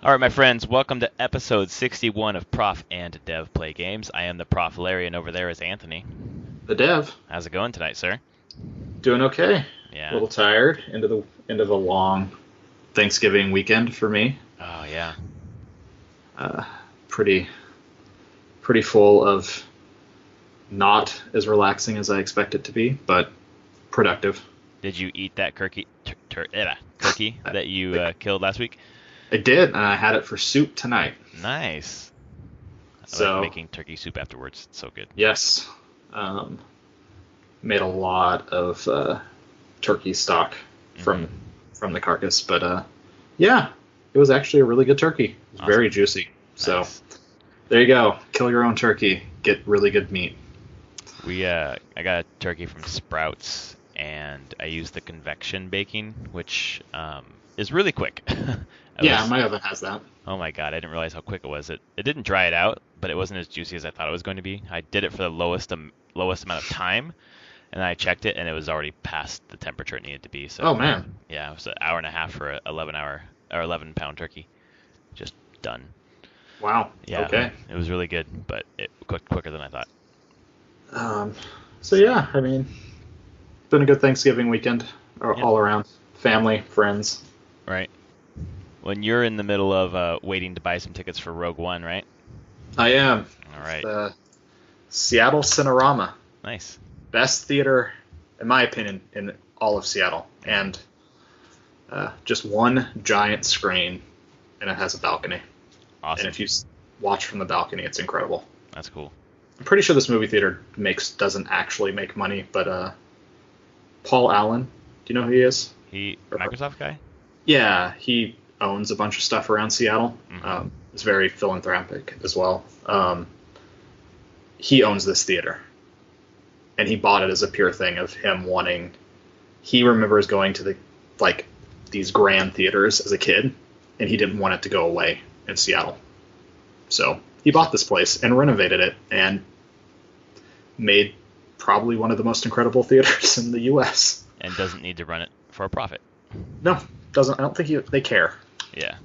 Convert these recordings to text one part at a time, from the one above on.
All right, my friends, welcome to episode 61 of Prof and Dev Play Games. I am the Prof Larry, and over there is Anthony. The Dev. How's it going tonight, sir? Doing okay. Yeah. A little tired. Into the long Thanksgiving weekend for me. Oh yeah. Pretty full of not as relaxing as I expect it to be, but productive. Did you eat that cookie that you killed last week? I did, and I had it for soup tonight. Nice. I like making turkey soup afterwards. It's so good. Yes. Made a lot of turkey stock from the carcass, but yeah, it was actually a really good turkey. It was awesome. Very juicy. So nice. There you go. Kill your own turkey. Get really good meat. I got a turkey from Sprouts, and I used the convection baking, which is really quick. My oven has that. Oh my god, I didn't realize how quick it was. It didn't dry it out, but it wasn't as juicy as I thought it was going to be. I did it for the lowest amount of time, and I checked it, and it was already past the temperature it needed to be. So, oh man. Yeah, it was an hour and a half for an 11-pound turkey. Just done. Wow. Yeah. Okay. It was really good, but it cooked quicker than I thought. So yeah, I mean, been a good Thanksgiving weekend all around. Family, friends. Right. When you're in the middle of waiting to buy some tickets for Rogue One, right? I am. All right. The Seattle Cinerama. Nice. Best theater, in my opinion, in all of Seattle. And just one giant screen, and it has a balcony. Awesome. And if you watch from the balcony, it's incredible. That's cool. I'm pretty sure this movie theater doesn't actually make money, but Paul Allen, do you know who he is? Microsoft guy? Yeah, he owns a bunch of stuff around Seattle. Mm-hmm. He's very philanthropic as well. He owns this theater, and he bought it as a pure thing of him wanting. He remembers going to these grand theaters as a kid, and he didn't want it to go away in Seattle. So he bought this place and renovated it and made probably one of the most incredible theaters in the U.S. And doesn't need to run it for a profit. No, doesn't. I don't think they care. Yeah.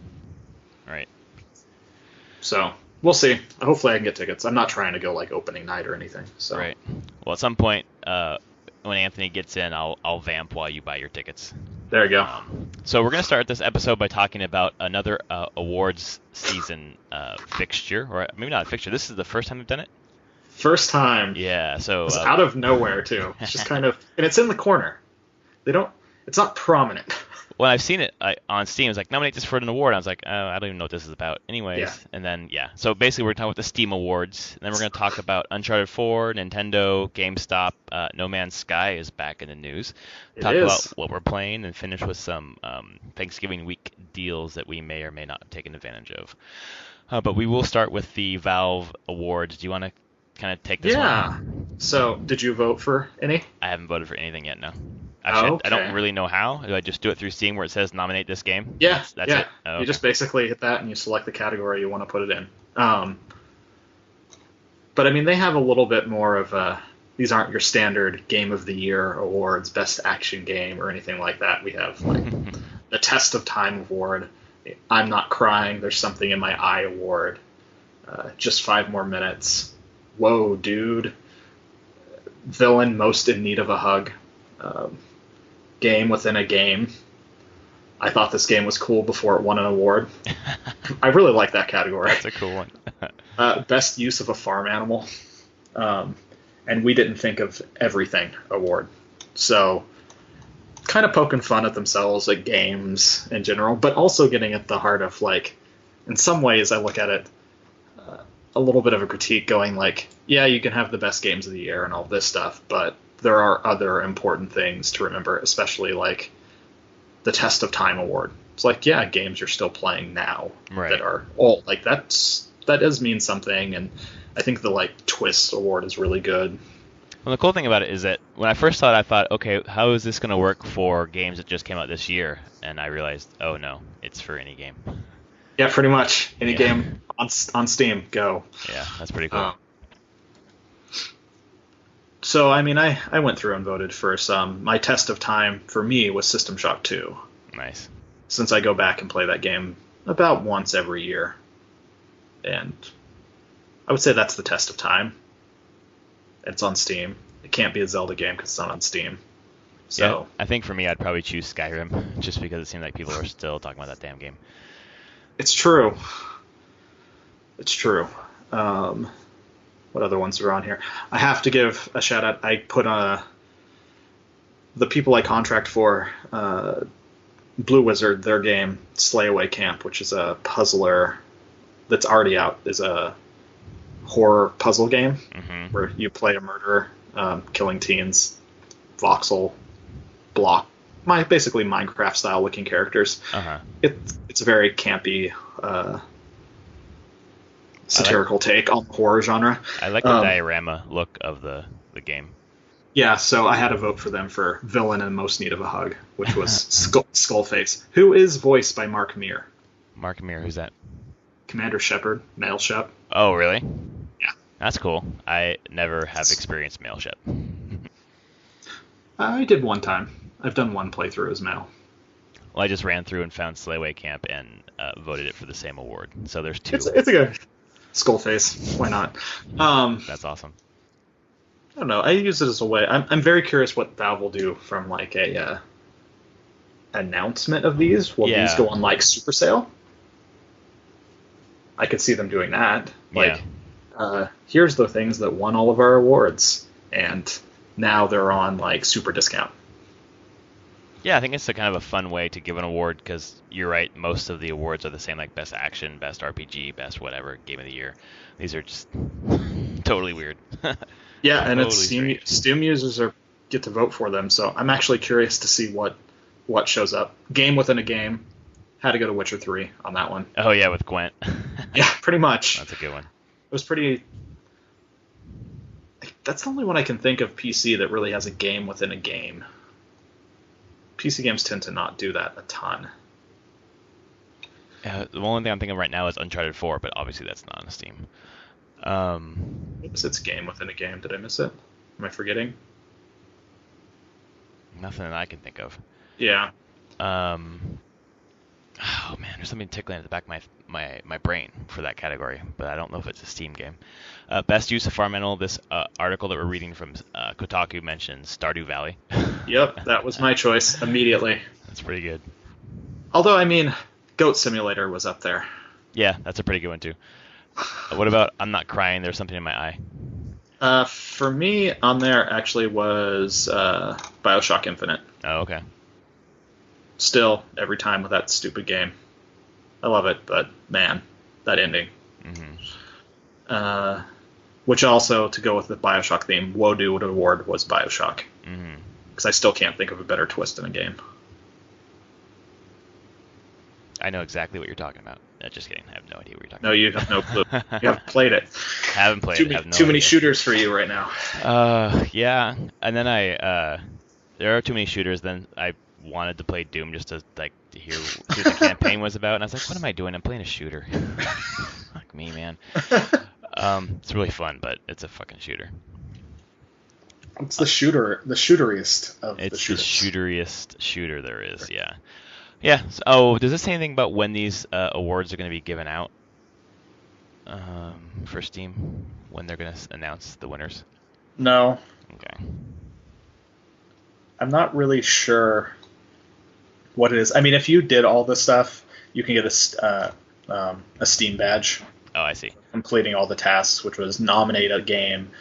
Right. So we'll see. Hopefully I can get tickets. I'm not trying to go opening night or anything. So. Right. Well, at some point, when Anthony gets in, I'll vamp while you buy your tickets. There you go. So we're going to start this episode by talking about another awards season fixture, or maybe not a fixture. This is the first time we've done it? First time. Yeah, so... It's out of nowhere, too. It's just kind of... And it's in the corner. It's not prominent. When I've seen it on Steam, it's like, nominate this for an award. I was like, I don't even know what this is about. Anyways, yeah. And then, yeah. So basically, we're talking about the Steam Awards. And then we're going to talk about Uncharted 4, Nintendo, GameStop, No Man's Sky is back in the news. Talk about what we're playing and finish with some Thanksgiving week deals that we may or may not have taken advantage of. But we will start with the Valve Awards. Do you want to kind of take this one? Yeah. So, did you vote for any? I haven't voted for anything yet, no. Actually, okay. I don't really know how. Do I just do it through Steam where it says nominate this game? Yeah, that's it. Oh, okay. You just basically hit that and you select the category you want to put it in. But I mean, they have a little bit more of these aren't your standard Game of the Year awards, Best Action Game or anything like that. We have the Test of Time award, I'm Not Crying, There's Something in My Eye award, Just 5 More Minutes, Whoa, Dude, Villain Most in Need of a Hug. Game within a game. I thought this game was cool before it won an award. I really like that category. That's a cool one. Best use of a farm animal. And we didn't think of everything award. So kind of poking fun at themselves at games in general, but also getting at the heart of in some ways I look at it a little bit of a critique going yeah, you can have the best games of the year and all this stuff, but there are other important things to remember, especially the Test of Time award. It's yeah, games you're still playing now that are old. That does mean something, and I think the Twist award is really good. Well, the cool thing about it is that when I first saw it, I thought, okay, how is this going to work for games that just came out this year? And I realized, oh no, it's for any game. Yeah, pretty much any game on Steam. Go. Yeah, that's pretty cool. So, I mean, I went through and voted for some. My Test of Time for me was System Shock 2. Nice. Since I go back and play that game about once every year. And I would say that's the test of time. It's on Steam. It can't be a Zelda game because it's not on Steam. So yeah, I think for me, I'd probably choose Skyrim just because it seemed like people are still talking about that damn game. it's true. It's true. What other ones are on here? I have to give a shout out. I put the people I contract for, Blue Wizard, their game Slay Away Camp, which is a puzzler that's already out, is a horror puzzle game where you play a murderer, killing teens, voxel block, basically Minecraft style looking characters. It's a very campy, satirical take on the horror genre. I like the diorama look of the game. Yeah, so I had to vote for them for villain in most need of a hug, which was Skullface, who is voiced by Mark Meer. Mark Meer, who's that? Commander Shepard, Male Shep. Oh, really? Yeah. That's cool. I never have experienced Male Shep. I did one time. I've done one playthrough as Male. Well, I just ran through and found Slayway Camp and voted it for the same award. So there's two. It's a good Skullface. Why not? That's awesome. I don't know. I use it as a way. I'm very curious what Valve will do from like a announcement of these. Will these go on like super sale? I could see them doing that. Like, here's the things that won all of our awards, and now they're on like super discount. Yeah, I think it's a kind of a fun way to give an award because you're right. Most of the awards are the same, like best action, best RPG, best whatever, game of the year. These are just totally weird. Yeah, and totally it's Steam users get to vote for them. So I'm actually curious to see what shows up. Game within a game. Had to go to Witcher 3 on that one. Oh yeah, with Gwent. Yeah, pretty much. That's a good one. It was pretty. That's the only one I can think of PC that really has a game within a game. PC games tend to not do that a ton. The only thing I'm thinking of right now is Uncharted 4, but obviously that's not on Steam. What was its game within a game? Did I miss it? Am I forgetting? Nothing that I can think of. Yeah. Oh man, there's something tickling at the back of my brain for that category, but I don't know if it's a Steam game. Best use of farm animal. This article that we're reading from Kotaku mentions Stardew Valley. Yep, that was my choice immediately. That's pretty good. Although, I mean, Goat Simulator was up there. Yeah, that's a pretty good one too. What about I'm Not Crying, There's Something in My Eye? For me, on there actually was Bioshock Infinite. Oh, okay. Still, every time with that stupid game. I love it, but man, that ending. Which also, to go with the Bioshock theme, Wodo Award was Bioshock. Because I still can't think of a better twist in a game. I know exactly what you're talking about. Just kidding. I have no idea what you're talking about. No, you have no clue. You haven't played it. Haven't played it. Have no too many idea. shooters for you right now. Yeah. And then there are too many shooters. Then I wanted to play Doom just to hear what the campaign was about, and I was like, what am I doing? I'm playing a shooter. Fuck me, man. It's really fun, but it's a fucking shooter. It's the shooteriest of it's the shooters. It's the shooteriest shooter there is, yeah. Yeah. So, does this say anything about when these awards are going to be given out for Steam? When they're going to announce the winners? No. Okay. I'm not really sure what it is. I mean, if you did all this stuff, you can get a Steam badge. Oh, I see. Completing all the tasks, which was nominate a game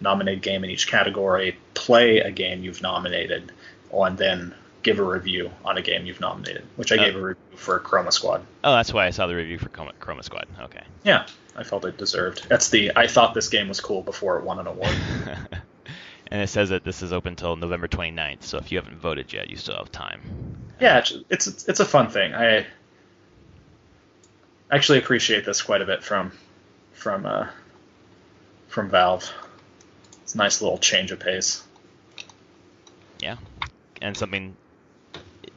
in each category, play a game you've nominated, and then give a review on a game you've nominated, which I gave a review for Chroma Squad. Oh, that's why I saw the review for Chroma Squad. Okay. Yeah, I felt it deserved. I thought this game was cool before it won an award. And it says that this is open until November 29th, so if you haven't voted yet, you still have time. Yeah, it's a fun thing. I actually appreciate this quite a bit from Valve. It's a nice little change of pace. Yeah, and something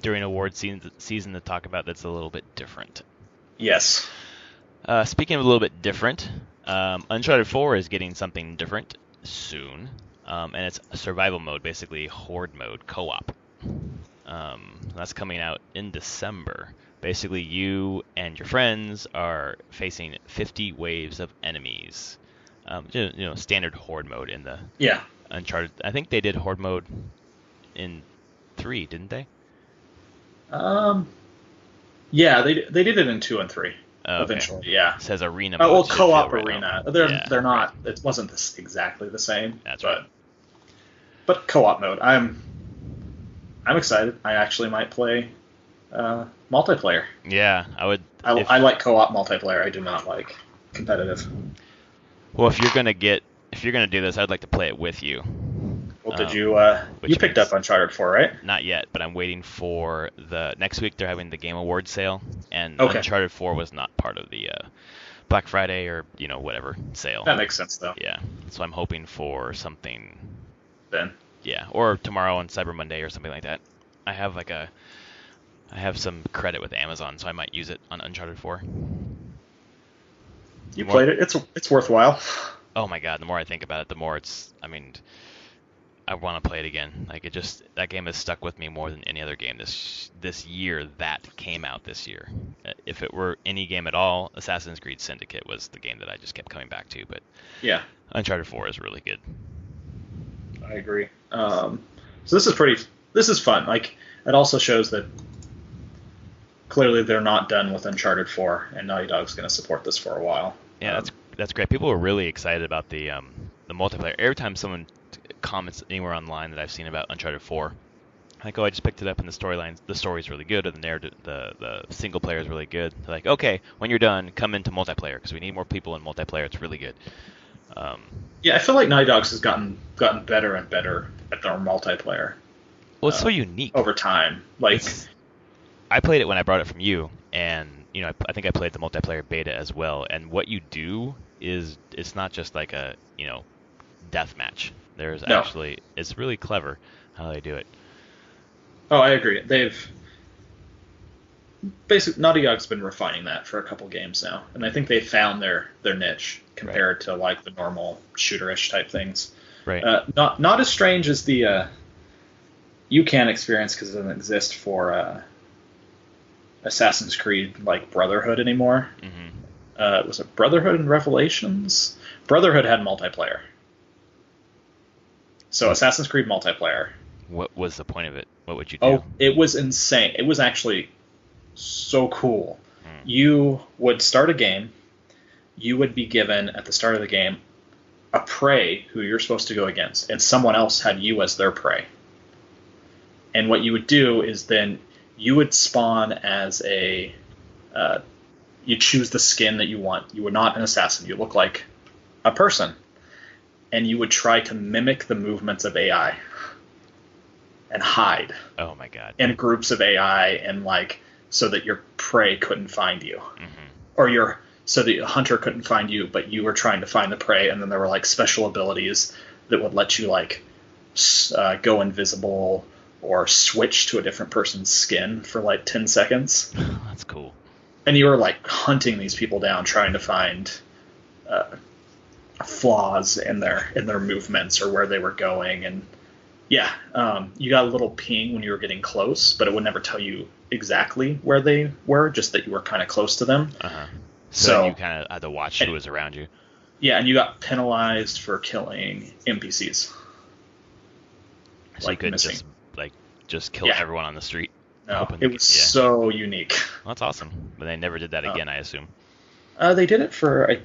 during award season to talk about that's a little bit different. Yes. Speaking of a little bit different, Uncharted 4 is getting something different soon. And it's a survival mode, basically Horde mode, co-op. That's coming out in December. basically you and your friends are facing 50 waves of enemies. Standard Horde mode in the Uncharted. I think they did Horde mode in 3, didn't they? Yeah, they did it in 2 and 3. Okay. Eventually, yeah. It says arena mode. Well, co-op arena. They're not. It wasn't exactly the same. That's right. But co-op mode. I'm excited. I actually might play multiplayer. Yeah, I would. I like co-op multiplayer. I do not like competitive. Well, if you're gonna do this, I'd like to play it with you. Well, did you picked up Uncharted 4, right? Not yet, but I'm waiting for the next week. They're having the Game Awards sale, and Uncharted 4 was not part of the Black Friday or whatever sale. That makes sense, though. Yeah, so I'm hoping for something then. Yeah, or tomorrow on Cyber Monday or something like that. I have some credit with Amazon, so I might use it on Uncharted 4. You played it? It's worthwhile. Oh my god, the more I think about it, the more I want to play it again. Like that game has stuck with me more than any other game this year that came out this year. If it were any game at all, Assassin's Creed Syndicate was the game that I just kept coming back to. But yeah, Uncharted 4 is really good. I agree. So this is fun. Like, it also shows that clearly they're not done with Uncharted 4, and Naughty Dog's going to support this for a while. Yeah, that's great. People are really excited about the multiplayer. Every time someone comments anywhere online that I've seen about Uncharted 4, like, oh, I just picked it up and the story's really good, or the narrative, the single player is really good. They're like, okay, when you're done, come into multiplayer because we need more people in multiplayer. It's really good. Yeah, I feel like Naughty Dog's has gotten better and better at their multiplayer. Well, it's so unique over time. Like, I played it when I brought it from you, and I think I played the multiplayer beta as well. And what you do is it's not just like a death match. Actually, it's really clever how they do it. Oh, I agree. Naughty Dog's been refining that for a couple games now, and I think they found their niche compared to like the normal shooterish type things. Right. Not as strange as the UCAN experience because it doesn't exist for Assassin's Creed like Brotherhood anymore. Mm-hmm. Was it Brotherhood and Revelations? Brotherhood had multiplayer. So Assassin's Creed multiplayer. What was the point of it? What would you do? Oh, it was insane. It was actually so cool. You would start a game. You would be given, at the start of the game, a prey who you're supposed to go against, and someone else had you as their prey. And what you would do is then you would spawn as you choose the skin that you want. You were not an assassin. You look like a person. And you would try to mimic the movements of AI and hide. Oh my god. In groups of AI, and like so that your prey couldn't find you. Mm-hmm. Or so the hunter couldn't find you, but you were trying to find the prey, and then there were like special abilities that would let you like go invisible or switch to a different person's skin for like 10 seconds. That's cool. And you were like hunting these people down, trying to find flaws in their movements or where they were going. And yeah, you got a little ping when you were getting close, but it would never tell you exactly where they were, just that you were kind of close to them. Uh-huh. So you kind of had to watch who was around you. Yeah, and you got penalized for killing NPCs. So you couldn't just kill everyone on the street. No, it was so unique. Well, that's awesome. But they never did that again, I assume. They did it for...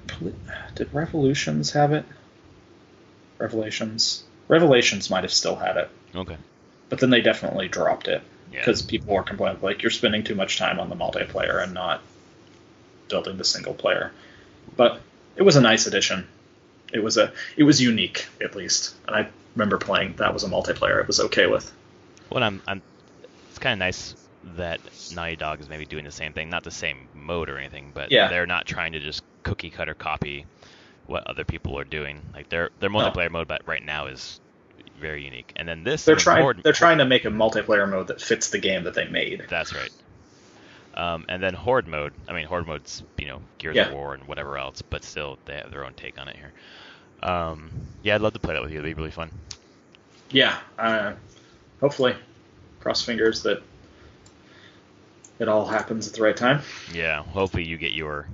Did Revolutions have it? Revelations might have still had it. Okay. But then they definitely dropped it. Because people were complaining, like, you're spending too much time on the multiplayer and not building the single player. But it was a nice addition. It was unique, at least. And I remember playing that was a multiplayer I was okay with. Well, it's kind of nice that Naughty Dog is maybe doing the same thing, not the same mode or anything, but they're not trying to just cookie cutter copy what other people are doing. Like their multiplayer mode, but right now is very unique. And then they're trying to make a multiplayer mode that fits the game that they made. That's right. And then Horde mode. I mean, Horde mode's Gears of War and whatever else, but still they have their own take on it here. I'd love to play that with you. It'd be really fun. Yeah. Hopefully, cross fingers that it all happens at the right time. Yeah, hopefully you get your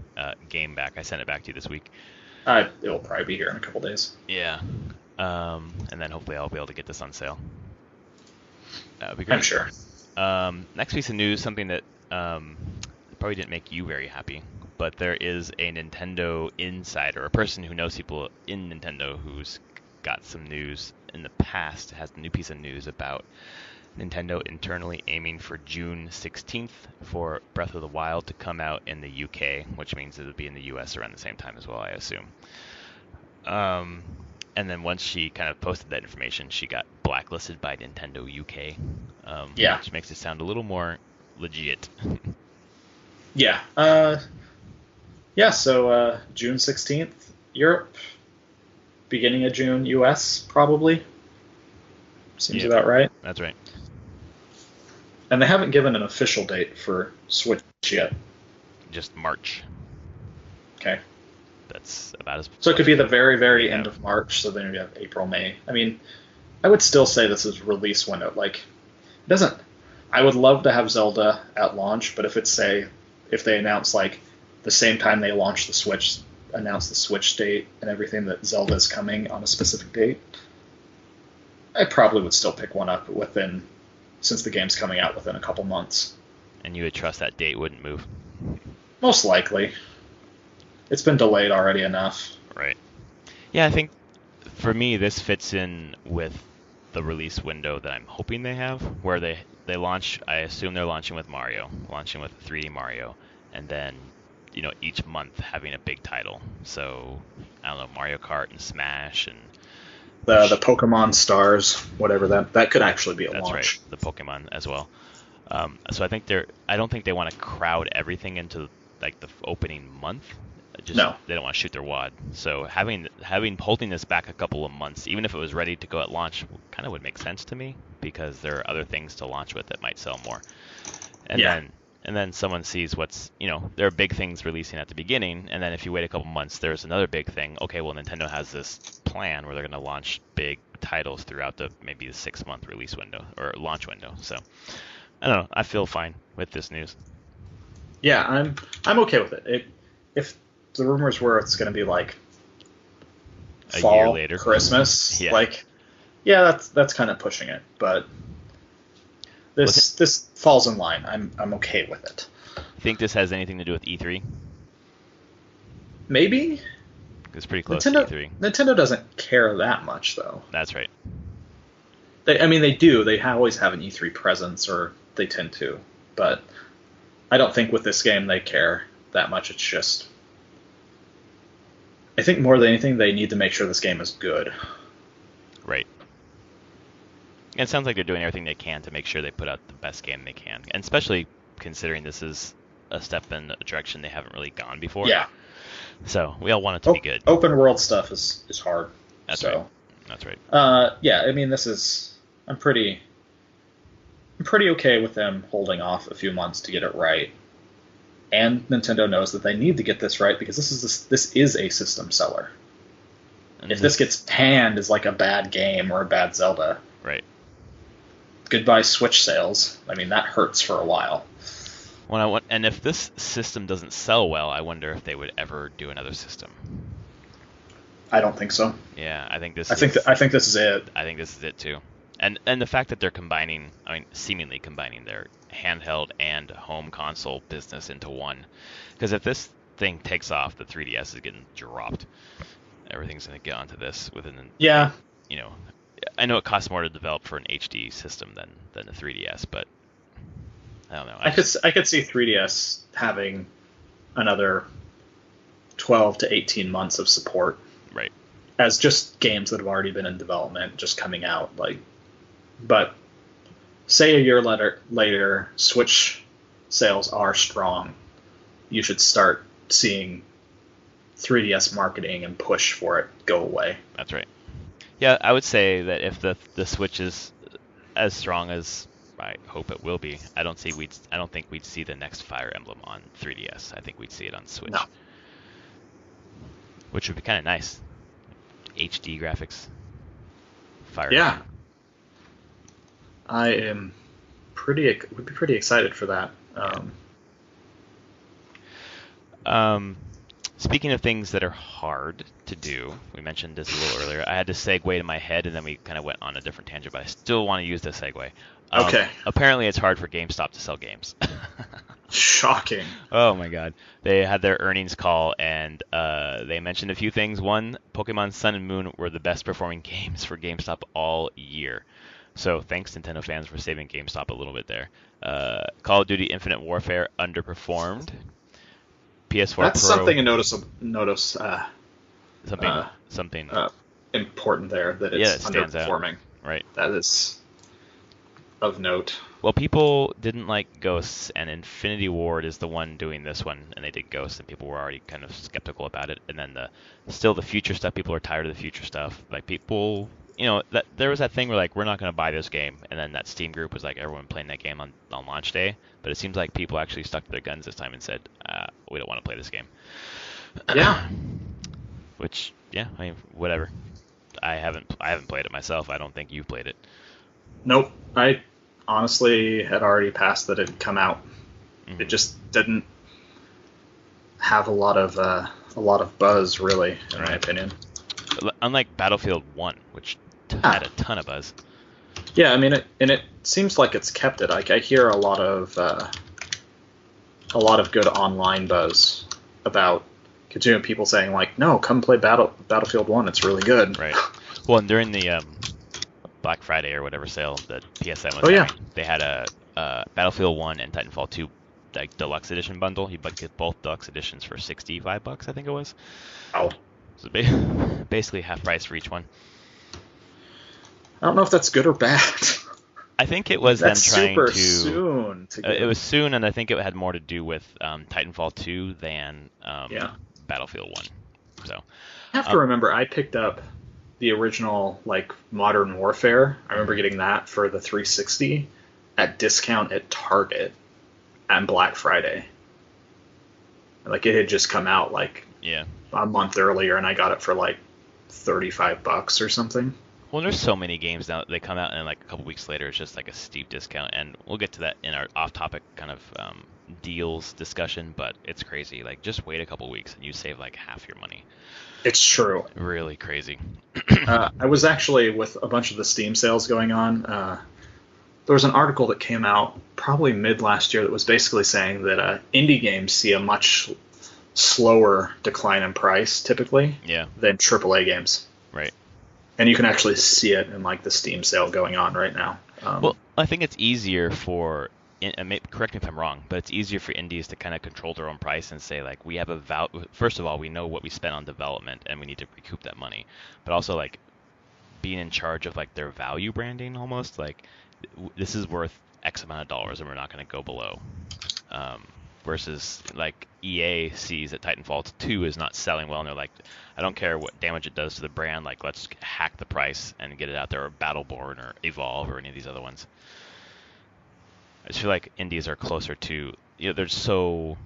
game back. I sent it back to you this week. It'll probably be here in a couple days. Yeah. And then hopefully I'll be able to get this on sale. That would be great. I'm sure. Next piece of news, something that probably didn't make you very happy, but there is a Nintendo insider, a person who knows people in Nintendo who's got some news in the past, has a new piece of news about Nintendo internally aiming for June 16th for Breath of the Wild to come out in the UK, which means it'll be in the US around the same time as well, I assume. And then once she kind of posted that information, she got blacklisted by Nintendo UK, which makes it sound a little more legit. Yeah. So June 16th, Europe. Beginning of June, US, probably. Seems about right. That's right. And they haven't given an official date for Switch yet. Just March. Okay. That's about as... So it could be the very, very end of March, so then we have April, May. I mean, I would still say this is release window. Like, it doesn't... I would love to have Zelda at launch, but if they announce, like, the same time they launch the Switch, announce the Switch date and everything, that Zelda is coming on a specific date, I probably would still pick one up since the game's coming out within a couple months. And you would trust that date wouldn't move? Most likely. It's been delayed already enough. Right. Yeah, I think for me this fits in with the release window that I'm hoping they have, where they launch, I assume they're launching with Mario, launching with 3D Mario, and then, each month having a big title. So, I don't know, Mario Kart and Smash and... The Pokemon Stars, whatever that could actually be a launch. That's right, the Pokemon as well. So I think I don't think they want to crowd everything into like the opening month. No. They don't want to shoot their wad. So holding this back a couple of months, even if it was ready to go at launch, kind of would make sense to me, because there are other things to launch with that might sell more. And then someone sees there are big things releasing at the beginning, and then if you wait a couple months, there's another big thing. Okay, well, Nintendo has this plan where they're going to launch big titles throughout maybe the 6-month release window or launch window. So I don't know. I feel fine with this news. Yeah, I'm okay with it. If the rumors were it's going to be like fall, a year later, Christmas, that's kind of pushing it, but. This falls in line. I'm okay with it. Think this has anything to do with E3? Maybe. It's pretty close to E3. Nintendo doesn't care that much, though. That's right. They do. They always have an E3 presence, or they tend to. But I don't think with this game they care that much. It's just... I think more than anything, they need to make sure this game is good. Right. And it sounds like they're doing everything they can to make sure they put out the best game they can. And especially considering this is a step in a direction they haven't really gone before. Yeah. So we all want it to be good. Open world stuff is hard. That's right. That's right. I mean, I'm pretty okay with them holding off a few months to get it right. And Nintendo knows that they need to get this right, because this is a system seller. And if this gets panned as like a bad game or a bad Zelda... Right. Goodbye Switch sales. I mean, that hurts for a while. And if this system doesn't sell well, I wonder if they would ever do another system. I don't think so. Yeah, I think this. I think this is it. I think this is it too. And the fact that they're seemingly combining their handheld and home console business into one, because if this thing takes off, the 3DS is getting dropped. Everything's going to get onto this within. Yeah. I know it costs more to develop for an HD system than the 3DS, but I don't know. I could see 3DS having another 12 to 18 months of support. Right. As just games that have already been in development, just coming out. But say a year later, Switch sales are strong. You should start seeing 3DS marketing and push for it go away. That's right. Yeah, I would say that if the Switch is as strong as I hope it will be, I don't think we'd see the next Fire Emblem on 3DS. I think we'd see it on Switch. No. Which would be kind of nice. HD graphics. Fire Emblem. I would be pretty excited for that. Speaking of things that are hard to do, we mentioned this a little earlier. I had to segue to my head, and then we kind of went on a different tangent, but I still want to use this segue. Okay. Apparently, it's hard for GameStop to sell games. Shocking. Oh my God. They had their earnings call, and they mentioned a few things. One, Pokemon Sun and Moon were the best performing games for GameStop all year. So thanks, Nintendo fans, for saving GameStop a little bit there. Call of Duty Infinite Warfare underperformed. PS4 That's Pro. something to notice. Something important there, that it's underperforming. Out. Right. That is of note. Well, people didn't like Ghosts, and Infinity Ward is the one doing this one, and they did Ghosts, and people were already kind of skeptical about it. And then the future stuff, people are tired of the future stuff. Like people, that there was that thing where like we're not going to buy this game, and then that Steam group was like everyone playing that game on launch day. But it seems like people actually stuck to their guns this time and said, we don't want to play this game. Yeah. Which, yeah, I mean, whatever. I haven't played it myself. I don't think you've played it. Nope. I honestly had already passed that it had come out. Mm-hmm. It just didn't have a lot of buzz, really, in my opinion. Unlike Battlefield 1, which had a ton of buzz. Yeah, I mean, it seems like it's kept it. Like I hear a lot of good online buzz about continuing people saying like, no, come play Battlefield 1. It's really good. Right. Well, and during the Black Friday or whatever sale that PSN was having, they had a Battlefield 1 and Titanfall 2 like deluxe edition bundle. You get both deluxe editions for $65, I think it was. Oh. So basically half price for each one. I don't know if that's good or bad. I think it was them trying super to. Soon. It was soon, and I think it had more to do with Titanfall 2 than Battlefield 1. So I have to remember, I picked up the original like Modern Warfare. I remember getting that for the 360 at discount at Target on Black Friday. Like it had just come out like a month earlier, and I got it for like $35 or something. Well, there's so many games now that they come out, and like a couple weeks later, it's just like a steep discount. And we'll get to that in our off-topic kind of deals discussion, but it's crazy. Like, just wait a couple weeks, and you save like half your money. It's true. Really crazy. I was actually with a bunch of the Steam sales going on. There was an article that came out probably mid last year that was basically saying that indie games see a much slower decline in price typically than AAA games. Right. And you can actually see it in like the Steam sale going on right now. Well, I think it's easier for, correct me if I'm wrong, but it's easier for indies to kind of control their own price and say like we have first of all, we know what we spent on development and we need to recoup that money, but also like being in charge of like their value branding almost, like this is worth X amount of dollars and we're not going to go below. Versus like EA sees that Titanfall 2 is not selling well, and they're like, I don't care what damage it does to the brand, like let's hack the price and get it out there, or Battleborn or Evolve or any of these other ones. I just feel like indies are closer to, they're so,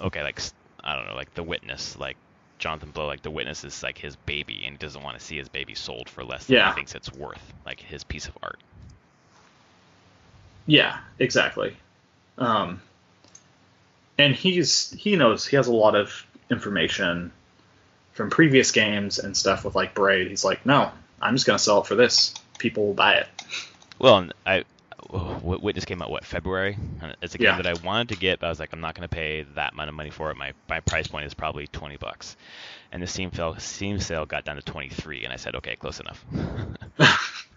okay, like, I don't know, like The Witness, like Jonathan Blow, like The Witness is like his baby, and he doesn't want to see his baby sold for less than he thinks it's worth, like his piece of art. Yeah, exactly. And he knows, he has a lot of information from previous games and stuff with like Braid. He's like, no, I'm just going to sell it for this. People will buy it. Well, Witness came out, February? It's a game that I wanted to get, but I was like, I'm not going to pay that amount of money for it. My price point is probably $20. And the Steam sale got down to 23, and I said, okay, close enough.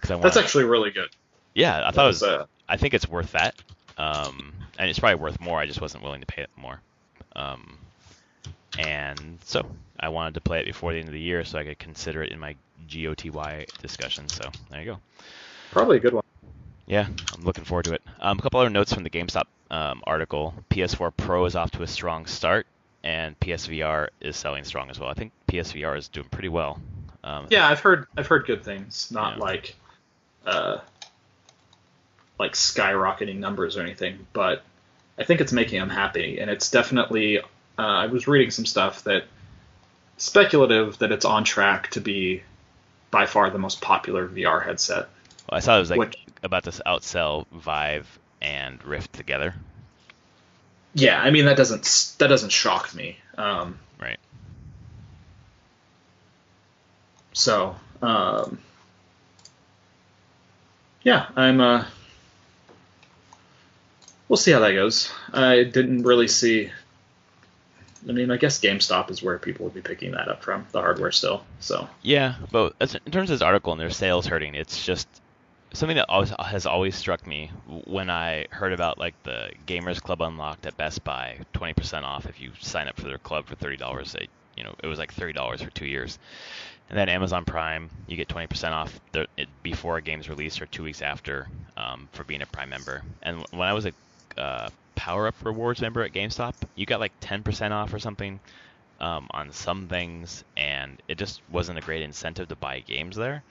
That's actually really good. Yeah, I thought it was. I think it's worth that. And it's probably worth more. I just wasn't willing to pay it more. And so I wanted to play it before the end of the year so I could consider it in my GOTY discussion. So there you go. Probably a good one. Yeah, I'm looking forward to it. A couple other notes from the GameStop article. PS4 Pro is off to a strong start, and PSVR is selling strong as well. I think PSVR is doing pretty well. Yeah, I've heard good things. Not like skyrocketing numbers or anything, but I think it's making them happy, and it's definitely. I was reading some stuff that speculative that it's on track to be by far the most popular VR headset. Well, I saw it was about to outsell Vive and Rift together. Yeah, I mean that doesn't shock me. Right. So, yeah, I'm. We'll see how that goes. I didn't really see. I mean, I guess GameStop is where people would be picking that up from, the hardware still. So. Yeah, but in terms of this article and their sales hurting, it's just something that has always struck me when I heard about like the Gamers Club Unlocked at Best Buy, 20% off if you sign up for their club for $30. It was like $30 for 2 years. And then Amazon Prime, you get 20% off before a game's release or 2 weeks after for being a Prime member. And when I was a Power Up Rewards member at GameStop, you got like 10% off or something on some things, and it just wasn't a great incentive to buy games there,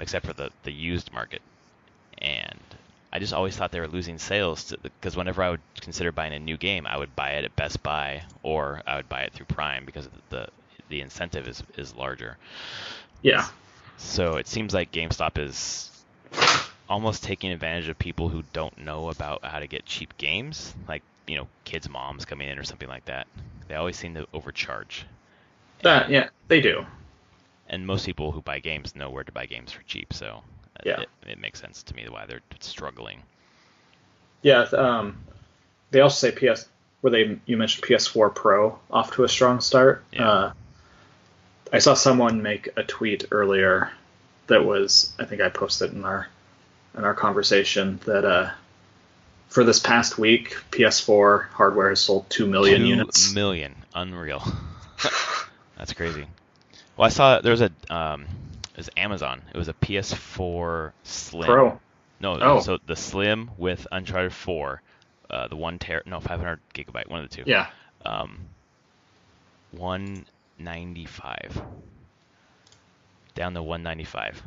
except for the used market. And I just always thought they were losing sales because whenever I would consider buying a new game, I would buy it at Best Buy or I would buy it through Prime because the incentive is larger. Yeah. So it seems like GameStop is almost taking advantage of people who don't know about how to get cheap games, like kids' moms coming in or something like that. They always seem to overcharge. Yeah, they do. And most people who buy games know where to buy games for cheap, so yeah, it makes sense to me why they're struggling. Yeah, they also say you mentioned PS4 Pro off to a strong start. Yeah. I saw someone make a tweet earlier that was, I think I posted in our conversation, that for this past week, PS4 hardware has sold 2 million units. 2 million, unreal. That's crazy. Well, I saw there was it was Amazon. It was a PS4 Slim. Pro. No, so the Slim with Uncharted 4, the 500 gigabyte, one of the two. Yeah. 195. Down to 195.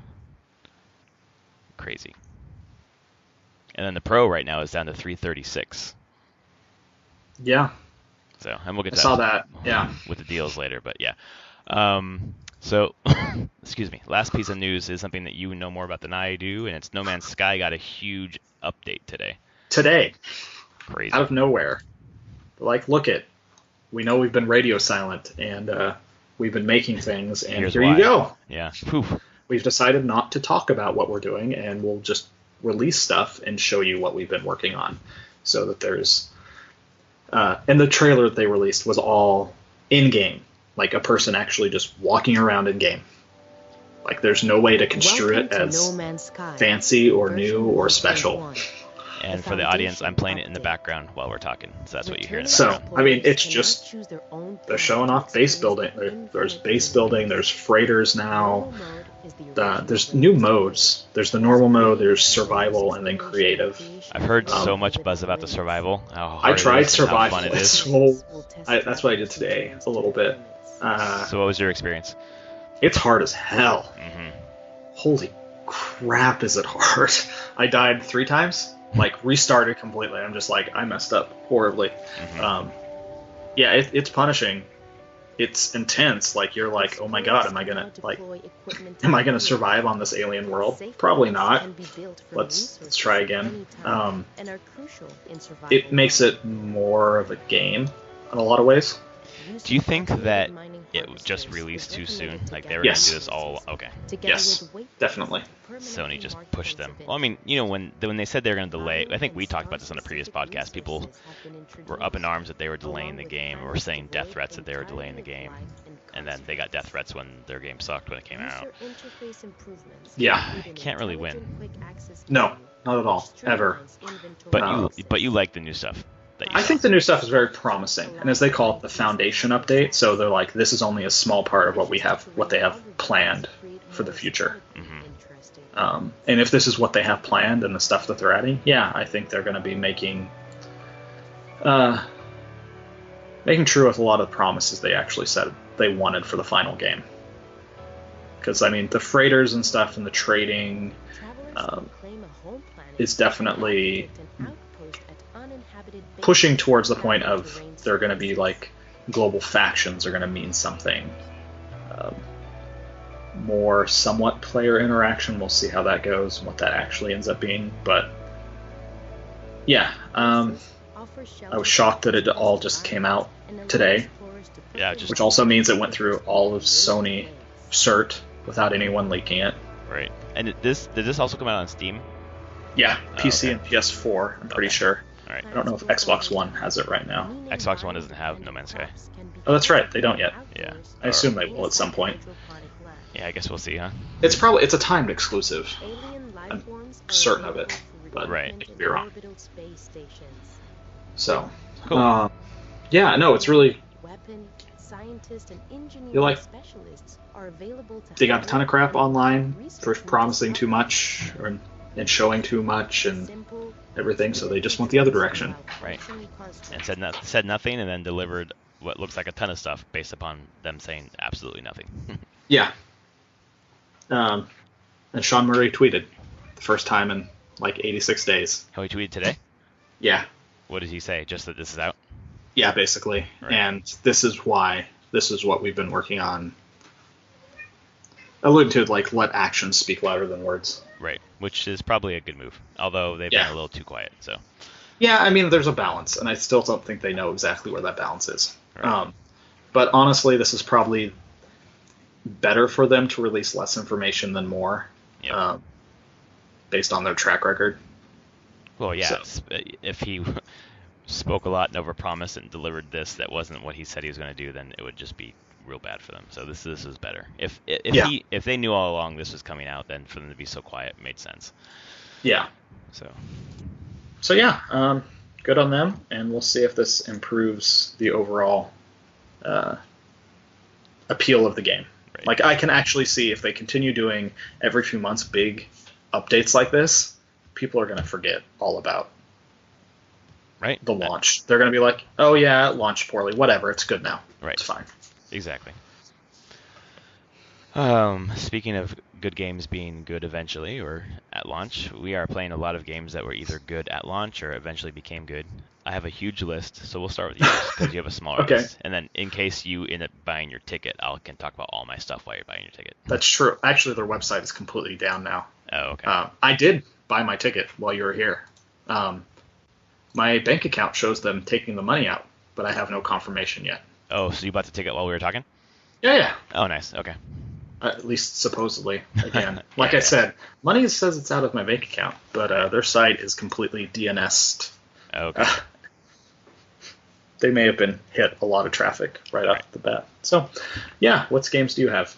Crazy. And then the Pro right now is down to 336. Yeah. So, and we'll get to I saw that. Yeah. With the deals later, but yeah. So, excuse me. Last piece of news is something that you know more about than I do, and it's No Man's Sky got a huge update today. Crazy. Out of nowhere. Like, we know we've been radio silent, and we've been making things, and here you go. Yeah. We've decided not to talk about what we're doing, and we'll just release stuff and show you what we've been working on, so that there's... and the trailer that they released was all in-game. Like a person actually just walking around in-game. Like there's no way to construe it as fancy or new or special. And for the audience, I'm playing it in the background while we're talking, so that's what you hear in the background. So, I mean, it's just, they're showing off base building. There's base building, there's freighters now. There's new modes. There's the normal mode, there's survival, and then creative. I've heard so much buzz about the survival. I tried survival. That's what I did today, a little bit. So what was your experience? It's hard as hell. Mm-hmm. Holy crap, is it hard. I died 3 times, like restarted completely. I'm just like, I messed up horribly. Mm-hmm. Yeah, it's punishing. It's intense. Like you're like, oh my god, am I gonna survive on this alien world? Probably not. Let's try again. It makes it more of a game in a lot of ways. Do you think that it just released too soon? Like they were going to do this all... Okay. Yes, definitely. Sony just pushed them. Well, I mean, when they said they were going to delay... I think we talked about this on a previous podcast. People were up in arms that they were delaying the game, or were saying death threats that they were delaying the game. And then they got death threats when their game sucked when it came out. Yeah. You can't really win. No, not at all. Ever. But you like the new stuff. I think the new stuff is very promising, and as they call it, the foundation update. So they're like, this is only a small part of what they have planned for the future. Mm-hmm. And if this is what they have planned and the stuff that they're adding, yeah, I think they're going to be making true with a lot of the promises they actually said they wanted for the final game. Because I mean, the freighters and stuff and the trading is definitely pushing towards the point of they're going to be like global factions are going to mean something. More somewhat player interaction. We'll see how that goes and what that actually ends up being. But yeah, I was shocked that it all just came out today. Yeah, which also means it went through all of Sony cert without anyone leaking it. Right. And did this also come out on Steam? Yeah, PC and PS4, I'm pretty sure. All right. I don't know if Xbox One has it right now. Xbox One doesn't have No Man's Sky. Oh, that's right, they don't yet. Yeah. I assume they will at some point. Yeah, I guess we'll see, huh? It's a timed exclusive. I'm certain of it, but right. I could be wrong. So, cool. Yeah, no, it's really. You like. They got a ton of crap online for promising too much and showing too much and everything, so they just went the other direction. Right. And said nothing, and then delivered what looks like a ton of stuff based upon them saying absolutely nothing. Yeah. And Sean Murray tweeted the first time in like 86 days. How he tweeted today? Yeah. What did he say? Just that this is out? Yeah, basically. Right. And this is what we've been working on. Alluding to, like, let actions speak louder than words. Right, which is probably a good move, although they've been a little too quiet. So. Yeah, I mean, there's a balance, and I still don't think they know exactly where that balance is. Right. But honestly, this is probably better for them to release less information than more, based on their track record. Well, yeah, so. If he spoke a lot and overpromised and delivered this that wasn't what he said he was going to do, then it would just be real bad for them. So this is better. If they knew all along this was coming out, then for them to be so quiet made sense. Yeah. So yeah, good on them, and we'll see if this improves the overall appeal of the game. Right. Like, I can actually see if they continue doing every few months big updates like this, people are going to forget all about the launch. They're going to be like, oh yeah, it launched poorly. Whatever, it's good now. Right. It's fine. Exactly. Speaking of good games being good eventually or at launch, we are playing a lot of games that were either good at launch or eventually became good. I have a huge list, so we'll start with yours because you have a smaller list. And then in case you end up buying your ticket, I can talk about all my stuff while you're buying your ticket. That's true. Actually, their website is completely down now. Oh, okay. I did buy my ticket while you were here. My bank account shows them taking the money out, but I have no confirmation yet. Oh, so you bought the ticket while we were talking? Yeah. Oh, nice. Okay. At least supposedly. Again, like I said, money says it's out of my bank account, but their site is completely DNS'd. Okay. They may have been hit a lot of traffic right off the bat. So, yeah, what games do you have?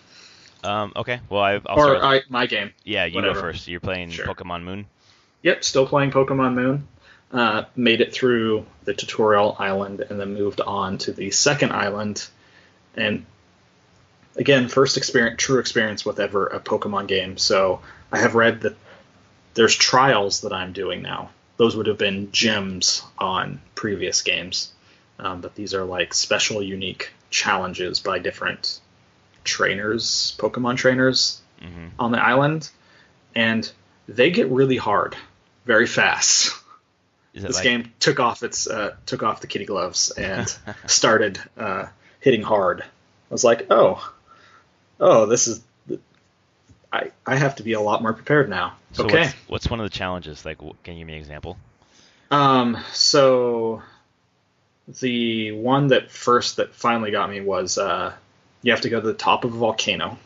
Okay. Well, I'll start. My game. Yeah, you go first. You're playing Pokemon Moon? Yep, still playing Pokemon Moon. Made it through the tutorial island and then moved on to the second island. And again, first true experience with ever a Pokemon game. So I have read that there's trials that I'm doing now. Those would have been gyms on previous games. But these are like special, unique challenges by different trainers, Pokemon trainers on the island. And they get really hard very fast. This game took off the kitty gloves and started hitting hard. I was like, this is. I have to be a lot more prepared now. So okay. What's one of the challenges? Like, can you give me an example? So the one that finally got me was you have to go to the top of a volcano.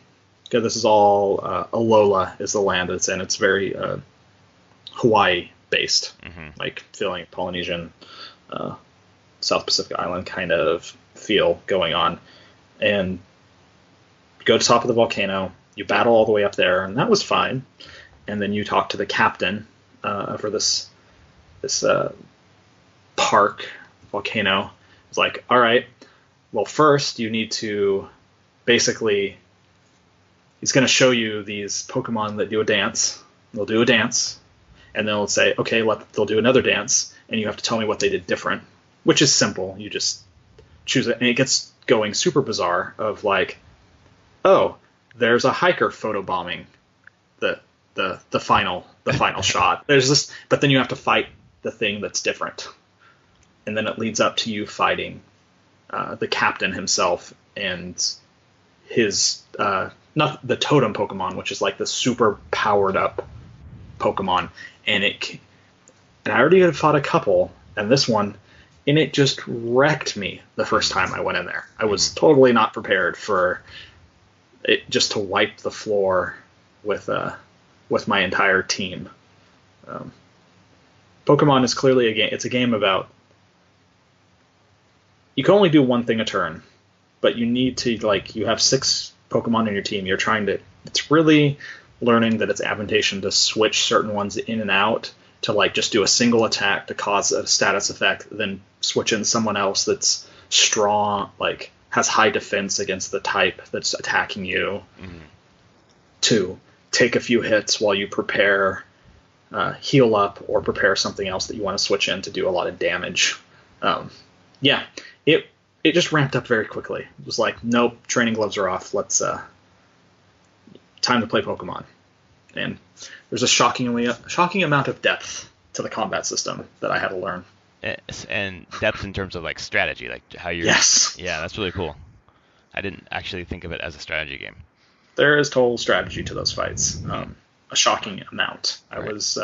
Okay, this is all Alola is the land it's in. It's very Hawaii based, like feeling Polynesian, South Pacific Island kind of feel going on. And go to the top of the volcano, you battle all the way up there, and that was fine. And then you talk to the captain for this park volcano. It's like, all right, well, first you need to basically, he's going to show you these Pokemon that do a dance. They'll do a dance, and they'll say, okay, they'll do another dance, and you have to tell me what they did different, which is simple. You just choose it, and it gets going super bizarre of like, oh, there's a hiker photobombing the final shot. There's this, but then you have to fight the thing that's different, and then it leads up to you fighting the captain himself and his not the totem Pokemon, which is like the super powered up Pokemon, and I already had fought a couple, and this one and it just wrecked me the first time I went in there. I was totally not prepared for it just to wipe the floor with my entire team. Pokemon is clearly a game. It's a game about, you can only do one thing a turn, but you need to, like, you have 6 Pokemon in your team. It's really learning that it's advantageous to switch certain ones in and out to, like, just do a single attack to cause a status effect, then switch in someone else that's strong, like, has high defense against the type that's attacking you. To take a few hits while you prepare, heal up, or prepare something else that you want to switch in to do a lot of damage. It just ramped up very quickly. It was like, nope, training gloves are off. Let's time to play Pokemon. And there's a shocking amount of depth to the combat system that I had to learn. And depth in terms of, like, strategy, like how you're. Yes. Yeah, that's really cool. I didn't actually think of it as a strategy game. There is total strategy to those fights. A shocking amount. I was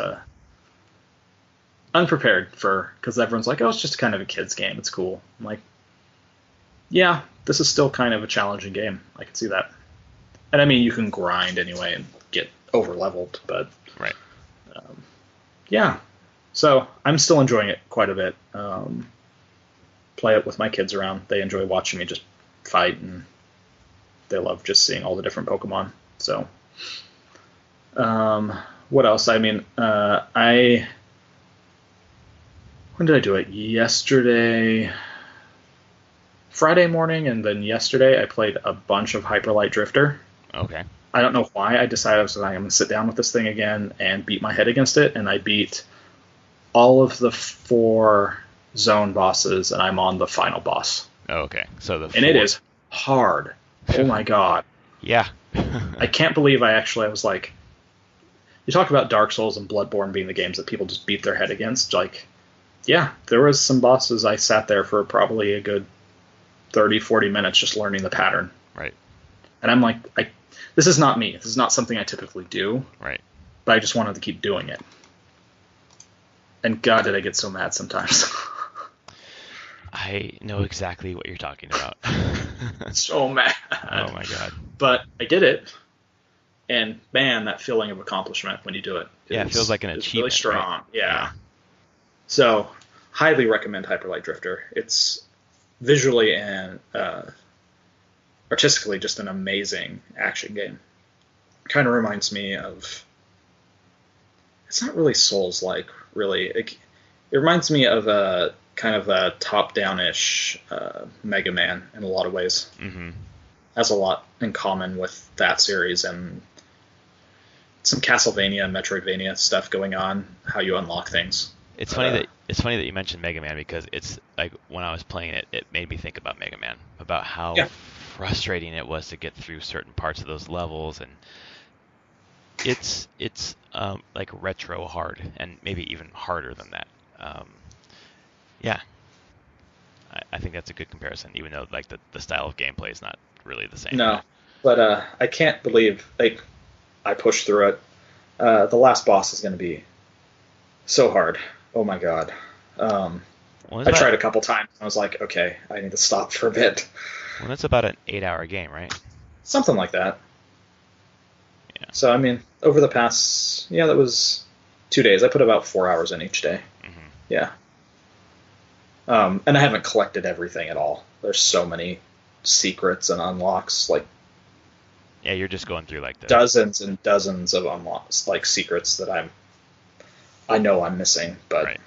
unprepared because everyone's like, oh, it's just kind of a kid's game. It's cool. I'm like, yeah, this is still kind of a challenging game. I can see that. And I mean, you can grind anyway and get over-leveled, but yeah. So I'm still enjoying it quite a bit. Play it with my kids around. They enjoy watching me just fight, and they love just seeing all the different Pokemon. So what else? I mean, when did I do it? Yesterday, Friday morning, and then yesterday I played a bunch of Hyper Light Drifter. Okay. I don't know why. I decided I was like, I'm going to sit down with this thing again and beat my head against it, and I beat all of the 4 zone bosses, and I'm on the final boss. Oh, okay. And it is hard. Oh my god. Yeah. I can't believe I was like, you talk about Dark Souls and Bloodborne being the games that people just beat their head against. Like, yeah, there was some bosses I sat there for probably a good 30, 40 minutes just learning the pattern. Right. And I'm like, this is not me. This is not something I typically do. Right. But I just wanted to keep doing it. And God, did I get so mad sometimes. I know exactly what you're talking about. So mad. Oh my god. But I did it. And man, that feeling of accomplishment when you do it. It feels like an achievement. Really strong. Right? Yeah. So, highly recommend Hyper Light Drifter. It's visually and artistically just an amazing action game. Kind of reminds me of, it's not really Souls-like, really. It reminds me of a kind of a top-down-ish Mega Man in a lot of ways. Mm-hmm. Has a lot in common with that series and some Castlevania, Metroidvania stuff going on, how you unlock things. It's funny that you mentioned Mega Man, because it's like, when I was playing it, it made me think about Mega Man, about how frustrating it was to get through certain parts of those levels, and it's like retro hard, and maybe even harder than that. Yeah, I think that's a good comparison, even though, like, the style of gameplay is not really the same. No, but I can't believe, like, I pushed through it. The last boss is going to be so hard. Oh my god. I tried a couple times, and I was like, okay, I need to stop for a bit. Well, that's about an 8-hour game, right? Something like that. Yeah. So, I mean, over the past, that was 2 days. I put about 4 hours in each day. Mm-hmm. Yeah. And I haven't collected everything at all. There's so many secrets and unlocks, like, yeah, you're just going through, like, the dozens and dozens of unlocks, like, secrets that I know I'm missing, but right.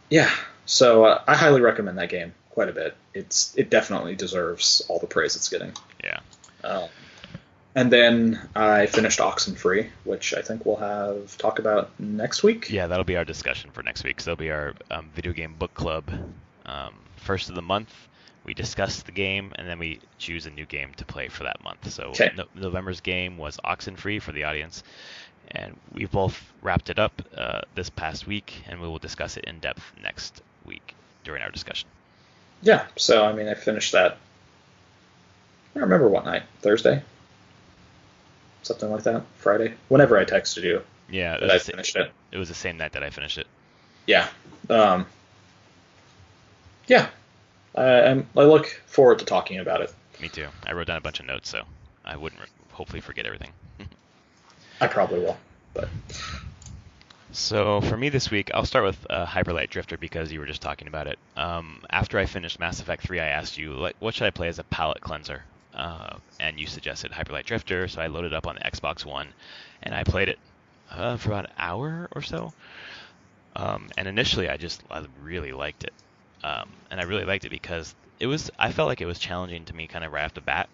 Yeah. So I highly recommend that game quite a bit. It definitely deserves all the praise it's getting. Yeah. And then I finished Oxenfree, which I think we'll talk about next week. Yeah, that'll be our discussion for next week. So that'll be our video game book club. First of the month, we discuss the game, and then we choose a new game to play for that month. So November's game was Oxenfree for the audience, and we both wrapped it up this past week, and we will discuss it in depth next week during our discussion. Yeah, so I mean, I finished that, I don't remember what night, Thursday? Something like that, Friday, whenever I texted you. Yeah, I finished it. It was the same night that I finished it. Yeah. Yeah. I look forward to talking about it. Me too. I wrote down a bunch of notes, so I wouldn't hopefully forget everything. I probably will, but. So for me this week, I'll start with Hyperlight Drifter because you were just talking about it. After I finished Mass Effect 3, I asked you, like, what should I play as a palate cleanser? And you suggested Hyperlight Drifter, so I loaded up on the Xbox One, and I played it for about an hour or so. And initially, I really liked it. And I really liked it because I felt like it was challenging to me kind of right off the bat.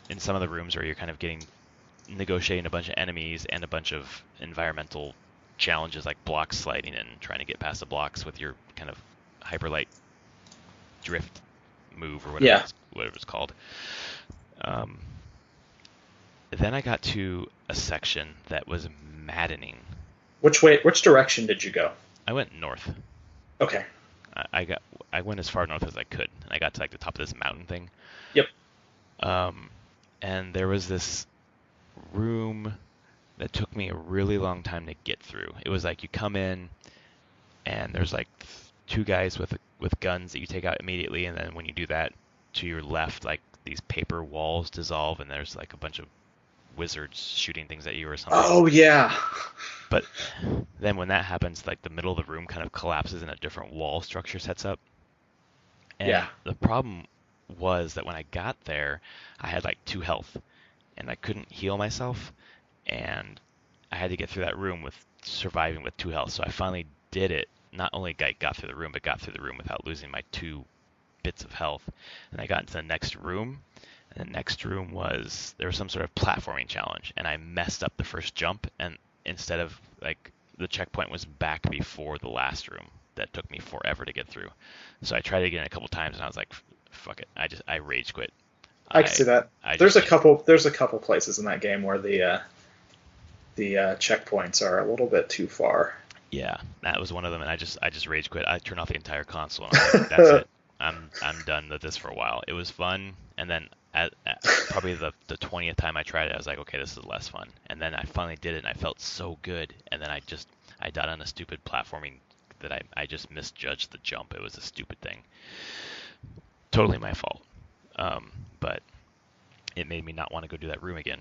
In some of the rooms where you're kind of negotiating a bunch of enemies and a bunch of environmental challenges like block sliding and trying to get past the blocks with your kind of hyperlight drift move or whatever, whatever it's called. Then I got to a section that was maddening. Which direction did you go? I went north. Okay. I went as far north as I could, and I got to like the top of this mountain thing. Yep. And there was this room that took me a really long time to get through. It was like you come in, and there's like two guys with guns that you take out immediately, and then when you do that, to your left, like these paper walls dissolve, and there's like a bunch of wizards shooting things at you or something. Oh yeah. But then when that happens, like the middle of the room kind of collapses and a different wall structure sets up. And the problem was that when I got there, I had like 2 health, and I couldn't heal myself, and I had to get through that room with surviving with 2 health. So I finally did it. Not only got through the room, but got through the room without losing my 2 bits of health. And I got into the next room, and the next room there was some sort of platforming challenge, and I messed up the first jump, and instead of like the checkpoint was back before the last room that took me forever to get through. So I tried it again a couple times, and I was like, fuck it. I rage quit. I can see that. There's a couple places in that game where the checkpoints are a little bit too far. Yeah, that was one of them, and I just rage quit. I turned off the entire console, and I was like, that's it. I'm done with this for a while. It was fun, and then at probably the 20th time I tried it, I was like, okay, this is less fun. And then I finally did it, and I felt so good. And then I died on a stupid platforming that I just misjudged the jump. It was a stupid thing. Totally my fault. But it made me not want to go do that room again.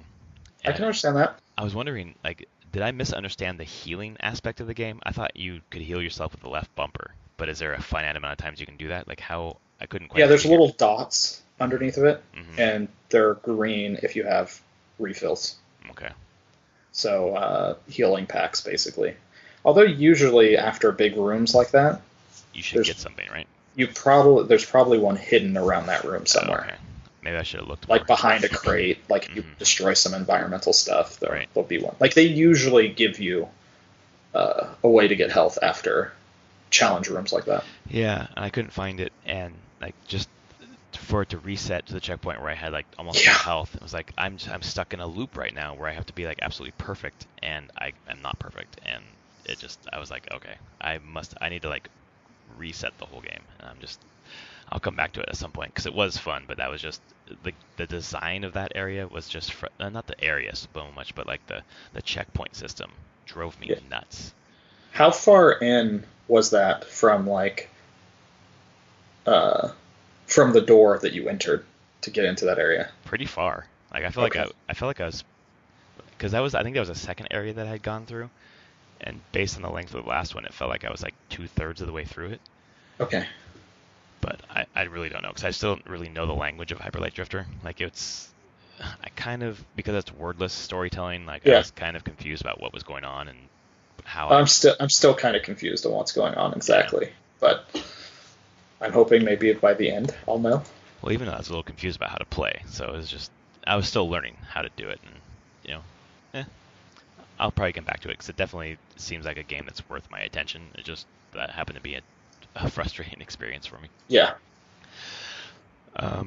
And I can understand that. I was wondering, like, did I misunderstand the healing aspect of the game? I thought you could heal yourself with the left bumper, but is there a finite amount of times you can do that? Like, how? I couldn't quite. Yeah, there's little dots underneath of it, and they're green if you have refills. Okay. So healing packs, basically. Although usually after big rooms like that, you should get something, right? There's probably one hidden around that room somewhere. Okay. Maybe I should have looked. Like behind a crate, like if you destroy some environmental stuff, there'll be one. Like they usually give you a way to get health after challenge rooms like that. Yeah, and I couldn't find it, and like just for it to reset to the checkpoint where I had like almost no health, it was like I'm stuck in a loop right now where I have to be like absolutely perfect, and I am not perfect, and I was like, okay, I need to like reset the whole game, and I'll come back to it at some point because it was fun, but that was just the design of that area was just not the area so much, but like the checkpoint system drove me nuts. How far in was that from like from the door that you entered to get into that area? Pretty far. Like I feel like I was because I think that was a second area that I had gone through, and based on the length of the last one, it felt like I was like 2/3 of the way through it. Okay. But I really don't know because I still don't really know the language of Hyperlight Drifter. Like I kind of, because it's wordless storytelling, like I was kind of confused about what was going on and how. I'm still kind of confused on what's going on exactly, but I'm hoping maybe by the end I'll know. Well, even though I was a little confused about how to play, so it was I was still learning how to do it, and I'll probably get back to it because it definitely seems like a game that's worth my attention. It just that happened to be a frustrating experience for me. Yeah. I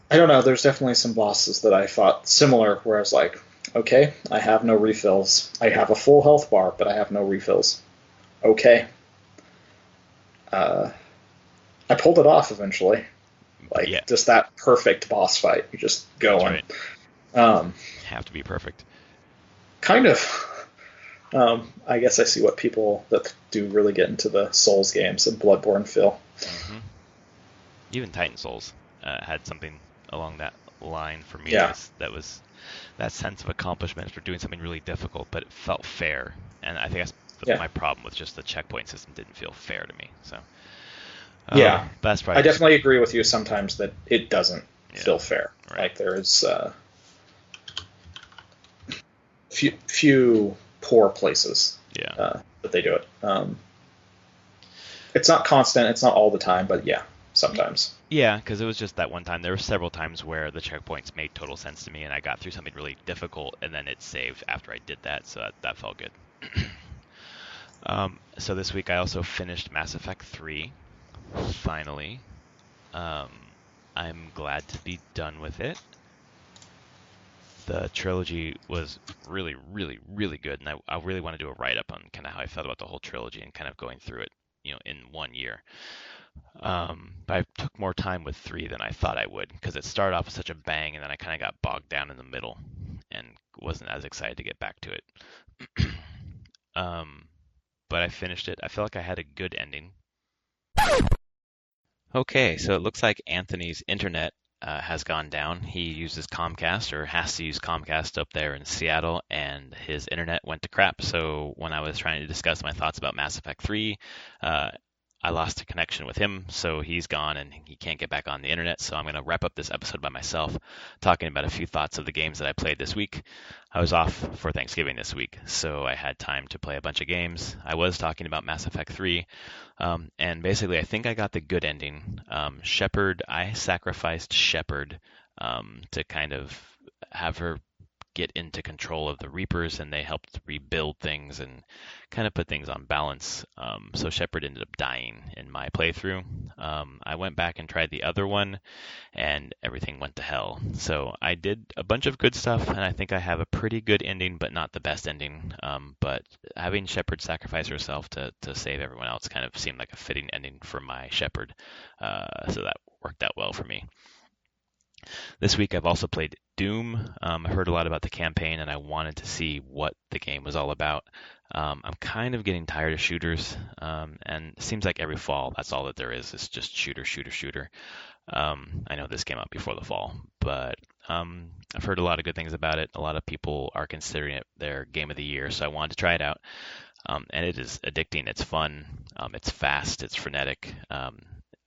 don't know. There's definitely some bosses that I fought similar where I was like, okay, I have no refills. I have a full health bar, but I have no refills. Okay. I pulled it off eventually. Just that perfect boss fight. You just go That's and... right. Have to be perfect. Kind of. I guess I see what people that do really get into the Souls games and Bloodborne feel. Hmm. Even Titan Souls had something along that line for me. Yeah, That was that sense of accomplishment for doing something really difficult, but it felt fair. And I think that's yeah, my problem with just the checkpoint system didn't feel fair to me. So, yeah. that's I probably just definitely agree with you sometimes that it doesn't yeah, feel fair. right, Like there's few poor places yeah. that they do it. It's not constant. It's not all the time, but yeah, sometimes. Yeah, because it was just that one time. There were several times where the checkpoints made total sense to me, and I got through something really difficult, and then it saved after I did that, so that felt good. So this week I also finished Mass Effect 3, finally. Um, I'm glad to be done with it. The trilogy was really, really, really good, and I really want to do a write-up on kind of how I felt about the whole trilogy and kind of going through it, in 1 year. But I took more time with 3 than I thought I would because it started off with such a bang, and then I kind of got bogged down in the middle and wasn't as excited to get back to it. um, but I finished it. I feel like I had a good ending. Okay, so it looks like Anthony's internet has gone down. He uses Comcast or has to use Comcast up there in Seattle, and his internet went to crap. So when I was trying to discuss my thoughts about Mass Effect 3, uh, I lost a connection with him, so he's gone and he can't get back on the internet. So I'm going to wrap up this episode by myself, talking about a few thoughts of the games that I played this week. I was off for Thanksgiving this week, so I had time to play a bunch of games. I was talking about Mass Effect 3, and basically I think I got the good ending. I sacrificed Shepard to kind of have her get into control of the Reapers, and they helped rebuild things and kind of put things on balance. So Shepard ended up dying in my playthrough. I went back and tried the other one, and everything went to hell. So I did a bunch of good stuff, and I think I have a pretty good ending, but not the best ending. But having Shepard sacrifice herself to save everyone else kind of seemed like a fitting ending for my Shepard. So that worked out well for me. This week I've also played Doom. I heard a lot about the campaign and I wanted to see what the game was all about. I'm kind of getting tired of shooters, and it seems like every fall that's all that there is just shooter, shooter, shooter. I know this came out before the fall, but I've heard a lot of good things about it. A lot of people are considering it their game of the year, so I wanted to try it out. And it is addicting. It's fun. It's fast. It's frenetic.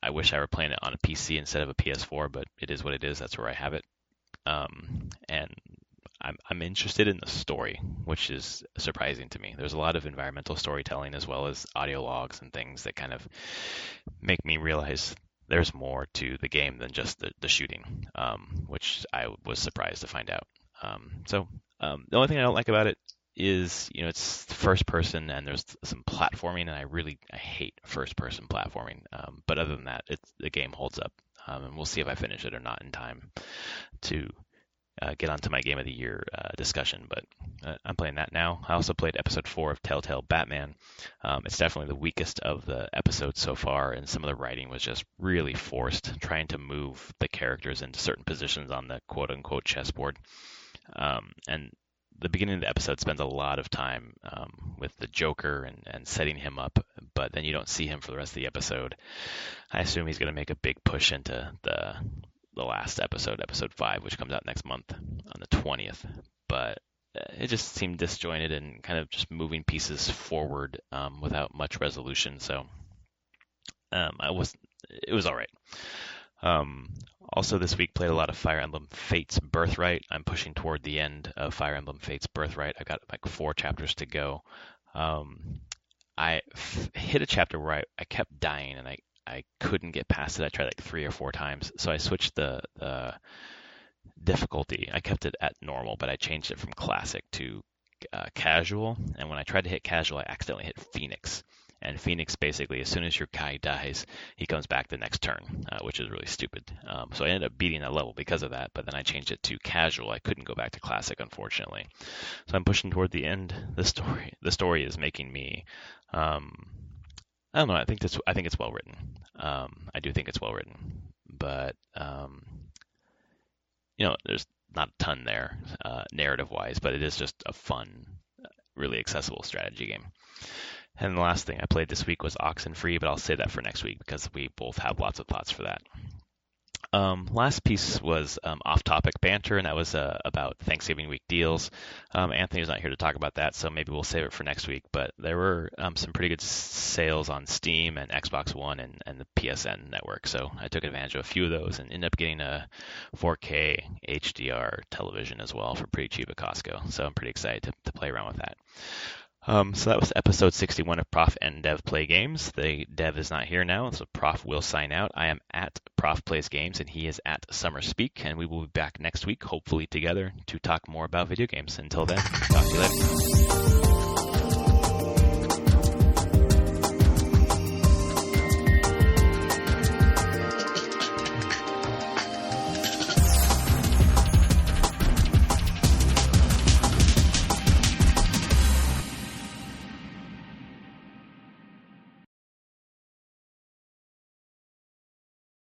I wish I were playing it on a PC instead of a PS4, but it is what it is. That's where I have it. And I'm interested in the story, which is surprising to me. There's a lot of environmental storytelling as well as audio logs and things that kind of make me realize there's more to the game than just the shooting, which I was surprised to find out. The only thing I don't like about it is, it's first person and there's some platforming, and I hate first person platforming. But other than that, the game holds up, and we'll see if I finish it or not in time to get onto my game of the year discussion. But I'm playing that now. I also played episode 4 of Telltale Batman. It's definitely the weakest of the episodes so far, and some of the writing was just really forced, trying to move the characters into certain positions on the quote unquote chessboard. And the beginning of the episode spends a lot of time with the Joker and setting him up, but then you don't see him for the rest of the episode. I assume he's going to make a big push into the last episode, episode 5, which comes out next month on the 20th. But it just seemed disjointed and kind of just moving pieces forward without much resolution. So it was all right. Also this week played a lot of Fire Emblem Fates Birthright. I'm pushing toward the end of Fire Emblem Fates Birthright. I've got like 4 chapters to go. I hit a chapter where I kept dying and I couldn't get past it. I tried like 3 or 4 times. So I switched the difficulty. I kept it at normal, but I changed it from classic to casual. And when I tried to hit casual, I accidentally hit Phoenix. And Phoenix, basically, as soon as your guy dies, he comes back the next turn, which is really stupid. So I ended up beating that level because of that, but then I changed it to casual. I couldn't go back to classic, unfortunately. So I'm pushing toward the end. The story is making me, I don't know. I think it's well written. I do think it's well written, but there's not a ton there, narrative-wise, but it is just a fun really accessible strategy game. And the last thing I played this week was Oxenfree, but I'll save that for next week because we both have lots of thoughts for that. Last piece was off-topic banter, and that was about Thanksgiving week deals. Anthony's not here to talk about that, so maybe we'll save it for next week. But there were some pretty good sales on Steam and Xbox One and the PSN network, so I took advantage of a few of those and ended up getting a 4K HDR television as well for pretty cheap at Costco. So I'm pretty excited to play around with that. So that was episode 61 of Prof and Dev Play Games. The Dev is not here now, so Prof will sign out. I am at Prof Plays Games, and he is at Summer Speak, and we will be back next week, hopefully together, to talk more about video games. Until then, talk to you later.